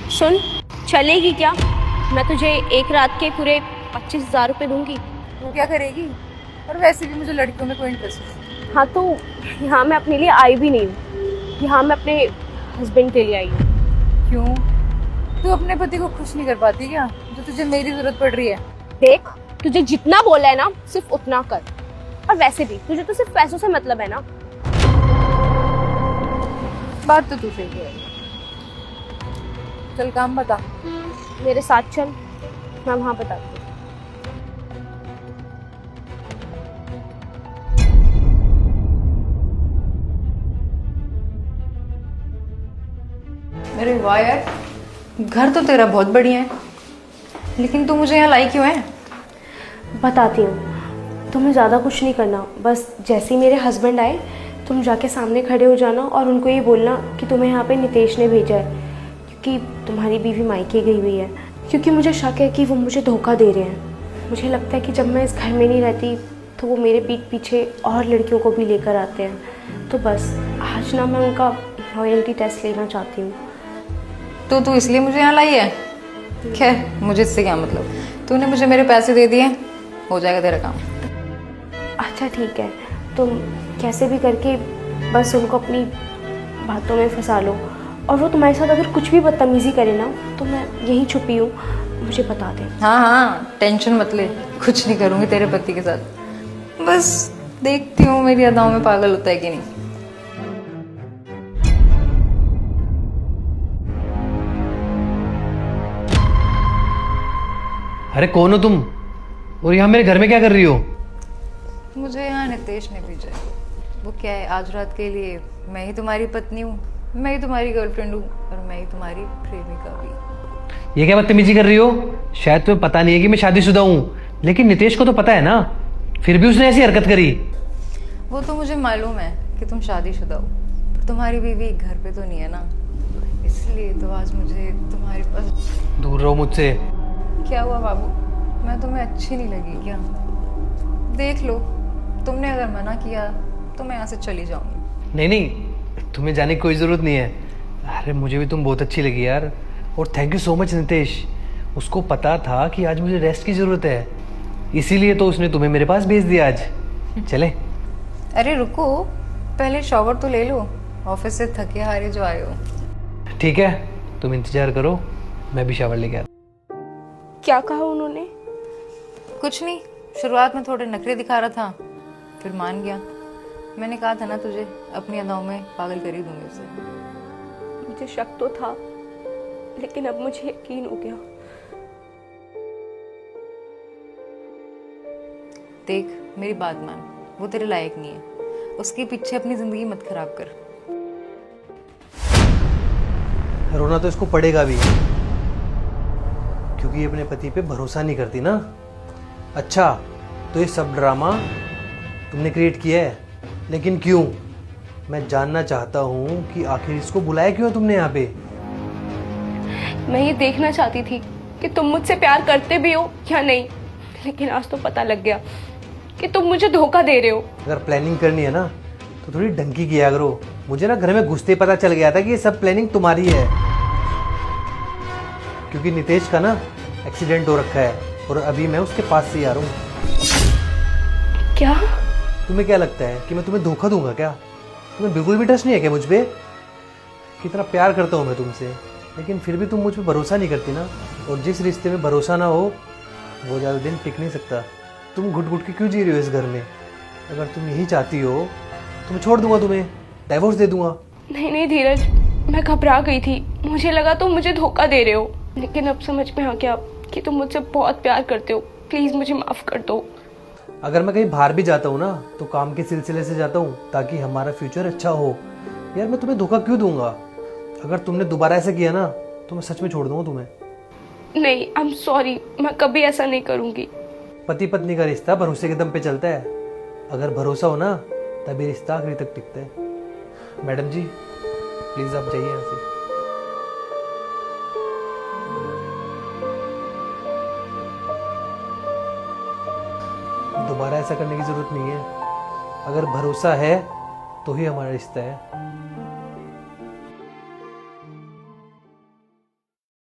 सुन, चलेगी क्या? मैं तुझे एक रात के पूरे 25,000 रुपये दूंगी। तू क्या करेगी? और वैसे भी मुझे लड़कियों में कोई इंटरेस्ट नहीं। हाँ तो यहाँ मैं अपने लिए आई भी नहीं हूँ, यहाँ मैं अपने हस्बैंड के लिए आई हूँ। क्यों? तू अपने पति को खुश नहीं कर पाती क्या, जो तुझे मेरी जरूरत पड़ रही है? देख, तुझे जितना बोला है ना सिर्फ उतना कर। और वैसे भी तुझे तो सिर्फ पैसों से मतलब है ना। बात तो तू सही है। चल काम बता। मेरे साथ चल, मैं वहाँ बताती हूँ। अरे वाह यार, घर तो तेरा बहुत बढ़िया है, लेकिन तू मुझे यहाँ लाई क्यों है? बताती हूँ। तुम्हें ज़्यादा कुछ नहीं करना, बस जैसे ही मेरे हस्बैंड आए तुम जाके सामने खड़े हो जाना और उनको ये बोलना कि तुम्हें यहाँ पे नितेश ने भेजा है, क्योंकि तुम्हारी बीवी मायके गई हुई है। क्योंकि मुझे शक है कि वो मुझे धोखा दे रहे हैं। मुझे लगता है कि जब मैं इस घर में नहीं रहती तो वो मेरे पीठ पीछे और लड़कियों को भी लेकर आते हैं। तो बस आज ना मैं उनका लॉयल्टी टेस्ट लेना चाहती हूँ। तो तू इसलिए मुझे यहाँ लाई है? खैर, मुझे इससे क्या मतलब, तूने मुझे मेरे पैसे दे दिए, हो जाएगा तेरा काम। अच्छा ठीक है, तुम कैसे भी करके बस उनको अपनी बातों में फंसा लो। और वो तुम्हारे साथ अगर कुछ भी बदतमीज़ी करे ना तो मैं यहीं छुपी हूँ, मुझे बता दे। हाँ हाँ, टेंशन मत ले, कुछ नहीं करूँगी तेरे पति के साथ। बस देखती हूँ मेरी अदाओं में पागल होता है कि नहीं। अरे कौन हो तुम, और यहाँ मेरे घर में क्या कर रही हो? मुझे यहाँ नितेश ने भेजा है। वो क्या है, आज रात के लिए मैं ही तुम्हारी पत्नी हूँ, मैं ही तुम्हारी गर्लफ्रेंड हूँ और मैं ही तुम्हारी प्रेमिका भी। ये क्या बदतमीजी कर रही हो? शायद तुम्हें पता नहीं है कि मैं शादीशुदा हूँ, लेकिन नितेश को तो पता है ना, फिर भी उसने ऐसी हरकत करी। वो तो मुझे मालूम है कि तुम शादीशुदा हो, पर तुम्हारी बीवी घर पे तो नहीं है ना, इसलिए तो आज मुझे तुम्हारे पास। दूर रहो मुझसे। क्या हुआ बाबू, मैं तुम्हें अच्छी नहीं लगी क्या? देख लो, तुमने अगर मना किया तो मैं यहाँ से चली जाऊंगी। नहीं नहीं, तुम्हें जाने की कोई ज़रूरत नहीं है। अरे मुझे भी तुम बहुत अच्छी लगी यार, और thank you so much Nitesh. उसको पता था कि आज मुझे रेस्ट की ज़रूरत है, इसीलिए तो उसने तुम्हें मेरे पास भेज दिया आज। चले। अरे रुको, पहले शॉवर तो ले लो, ऑफिस से थके हारे जो आए हो। ठीक है, तुम इंतजार करो, मैं भी शावर लेके आता। क्या कहा उन्होंने? कुछ नहीं, शुरुआत में थोड़े नखरे दिखा रहा था, फिर मान गया। मैंने कहा था ना तुझे, अपनी अदाओं में पागल कर ही दूंगी उसे। मुझे शक तो था, लेकिन अब मुझे यकीन हो गया। देख मेरी बात मान, वो तेरे लायक नहीं है, उसके पीछे अपनी जिंदगी मत खराब कर। रोना तो इसको पड़ेगा भी, क्योंकि ये अपने पति पे भरोसा नहीं करती ना। अच्छा, तो ये सब ड्रामा तुमने क्रिएट किया है, लेकिन क्यों? मैं जानना चाहता हूँ कि आखिर इसको बुलाया क्यों तुमने यहाँ पे? मैं ये देखना चाहती थी कि तुम मुझसे प्यार करते भी हो या नहीं, लेकिन आज तो पता लग गया कि तुम मुझे धोखा दे रहे हो। अगर प्लानिंग करनी है ना तो थोड़ी ढंग किया करो। मुझे ना घर में घुसते ही पता चल गया था कि ये सब प्लानिंग तुम्हारी है, क्योंकि नितेश का ना एक्सीडेंट हो रखा है और अभी मैं उसके पास से ही आ रहा हूँ। क्या? तुम्हें क्या लगता है कि मैं तुम्हें धोखा दूंगा क्या? तुम्हें बिल्कुल भी ट्रस्ट नहीं है क्या मुझ पे? कितना प्यार करता हूँ मैं तुमसे, लेकिन फिर भी तुम मुझ पे भरोसा नहीं करती ना। और जिस रिश्ते में भरोसा ना हो वो ज़्यादा दिन टिक नहीं सकता। तुम घुट घुट के क्यों जी रही हो इस घर में? अगर तुम यही चाहती हो तो मैं छोड़ दूंगा, तुम्हें डाइवोर्स दे दूंगा। नहीं नहीं धीरज, मैं घबरा गई थी, मुझे लगा तुम मुझे धोखा दे रहे हो, लेकिन अब समझ में आ गया कि तुम मुझसे बहुत प्यार करते हो। प्लीज मुझे माफ कर दो। अगर मैं कहीं बाहर भी जाता हूँ ना तो काम के सिलसिले से जाता हूँ, ताकि हमारा फ्यूचर अच्छा हो। यार मैं तुम्हें धोखा क्यों दूंगा? अगर तुमने दोबारा ऐसा किया ना तो मैं सच में छोड़ दूंगा तुम्हें। नहीं, आई एम सॉरी, मैं कभी ऐसा नहीं करूंगी। पति पत्नी का रिश्ता भरोसे के दम पे चलता है। अगर भरोसा हो ना तभी रिश्ता आखिरी तक टिकता है। मैडम जी प्लीज आप जाइए यहाँ से। दोबारा ऐसा करने की जरूरत नहीं है। अगर भरोसा है तो ही हमारा रिश्ता है।